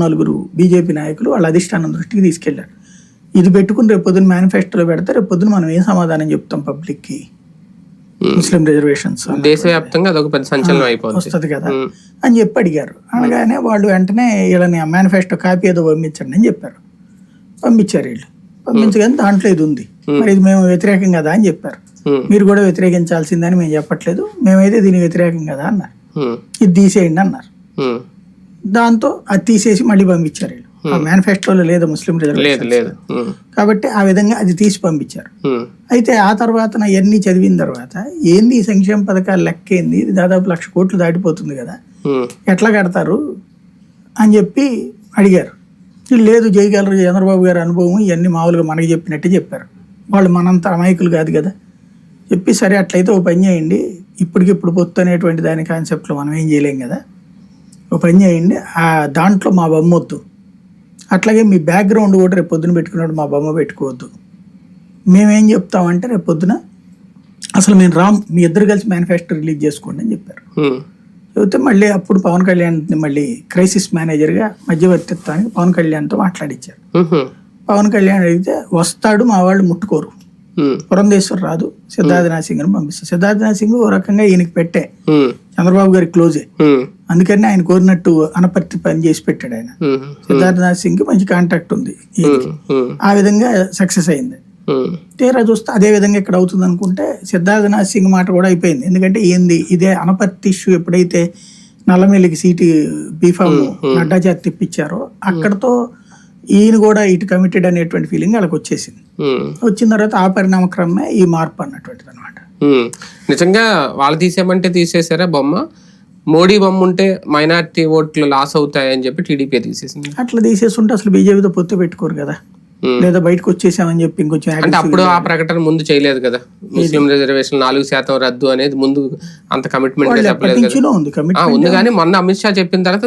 నలుగురు బీజేపీ నాయకులు వాళ్ళ అధిష్టానం దృష్టికి తీసుకెళ్లారు. ఇది పెట్టుకుని రేపు పొద్దున్న మేనిఫెస్టోలో పెడితే రేపు పొద్దున మనం ఏం సమాధానం చెప్తాం పబ్లిక్ కి? ముస్లిం రిజర్వేషన్స్ దేశవ్యాప్తంగా అదొక పెద్ద సంచలనం అయిపోతుంది వస్తుంది కదా అని చెప్పి అడిగారు. అనగానే వాళ్ళు వెంటనే వీళ్ళని మేనిఫెస్టో కాపీ ఏదో పంపించండి అని చెప్పారు. పంపించారు వీళ్ళు. పంపించగానే దాంట్లో ఇది ఉంది, మరి ఇది మేము వ్యతిరేకం కదా అని చెప్పారు. మీరు కూడా వ్యతిరేకించాల్సిందని మేము చెప్పట్లేదు, మేమైతే దీనికి వ్యతిరేకం కదా అన్నారు. ఇది తీసేయండి అన్నారు. దాంతో అది తీసేసి మళ్ళీ పంపించారు వీళ్ళు. ఆ మేనిఫెస్టోలో లేదు ముస్లిం రిజర్వేషన్ కాబట్టి ఆ విధంగా అది తీసి పంపించారు. అయితే ఆ తర్వాత ఇవన్నీ చదివిన తర్వాత ఏంది ఈ సంక్షేమ పథకాలు లెక్క ఏంది, ఇది దాదాపు 1,00,000 కోట్లు దాటిపోతుంది కదా, ఎట్లా కడతారు అని చెప్పి అడిగారు. లేదు చేయగలరు, చంద్రబాబు గారి అనుభవం ఇవన్నీ మామూలుగా మనకి చెప్పినట్టే చెప్పారు. వాళ్ళు మనంత అమాయకులు కాదు కదా చెప్పి, సరే అట్లయితే ఓ పని చేయండి, ఇప్పటికిప్పుడు పొత్తు అనేటువంటి దాని కాన్సెప్ట్లో మనం ఏం చేయలేం కదా, ఓ పని చేయండి, ఆ దాంట్లో మా బొమ్మ వద్దు, అట్లాగే మీ బ్యాక్గ్రౌండ్ కూడా రేపు పొద్దున పెట్టుకున్నప్పుడు మా బొమ్మ పెట్టుకోవద్దు. మేమేం చెప్తామంటే రేపు పొద్దున అసలు మేము రామ్, మీ ఇద్దరు కలిసి మేనిఫెస్టో రిలీజ్ చేసుకోండి అని చెప్పారు. చెబితే మళ్ళీ అప్పుడు పవన్ కళ్యాణ్ మళ్ళీ క్రైసిస్ మేనేజర్గా మధ్యవర్తిత్వానికి పవన్ కళ్యాణ్తో మాట్లాడించారు. పవన్ కళ్యాణ్ అడిగితే వస్తాడు, మా వాళ్ళు ముట్టుకోరు, పురంధేశ్వర్ రాదు, సిద్ధార్థనాథ్ సింగ్ అని పంపిస్తారు. సిద్ధార్థనాథ్ సింగ్ ఓ రకంగా ఈయనకి పెట్టే, చంద్రబాబు గారి క్లోజే, అందుకని ఆయన కోరినట్టు అనపర్తి పని చేసి పెట్టాడు ఆయన. సిద్ధార్థనాథ్ సింగ్ మంచి కాంటాక్ట్ ఉంది ఈయనకి, ఆ విధంగా సక్సెస్ అయింది. తీరా చూస్తే అదే విధంగా ఇక్కడ అవుతుంది అనుకుంటే సిద్ధార్థనాథ్ సింగ్ మాట కూడా అయిపోయింది. ఎందుకంటే ఏంది ఇదే అనపర్తి ఇష్యూ ఎప్పుడైతే నల్లమెల్లికి సీటు బీఫామ్ నడ్డా చేత తిప్పించారో అక్కడతో ఈయన కూడా ఇటు కమిటెడ్ అనేటువంటి ఫీలింగ్ వాళ్ళకి వచ్చేసింది. వచ్చిన తర్వాత ఆ పరిణామక్రమే ఈ మార్పు అన్నటువంటిది అనమాట. నిజంగా వాళ్ళు తీసేయమంటే తీసేసారా బొమ్మ? మోడీ బొమ్మ ఉంటే మైనారిటీ ఓట్లు లాస్ అవుతాయని చెప్పి టీడీపీ తీసేసింది. అట్లా తీసేస్తుంటే అసలు బీజేపీతో పొత్తు పెట్టుకోరు కదా, లేదా బయటకు వచ్చేసామని చెప్పి ఇంకొంచెం. అంటే అప్పుడు ఆ ప్రకటన ముందు చేయలేదు కదా, ముస్లిం రిజర్వేషన్ 4% రద్దు అనేది ముందు అంత కమిట్మెంట్ చెప్పలేదు కదా. ఉంది కానీ మొన్న అమిత్ షా చెప్పిన తర్వాత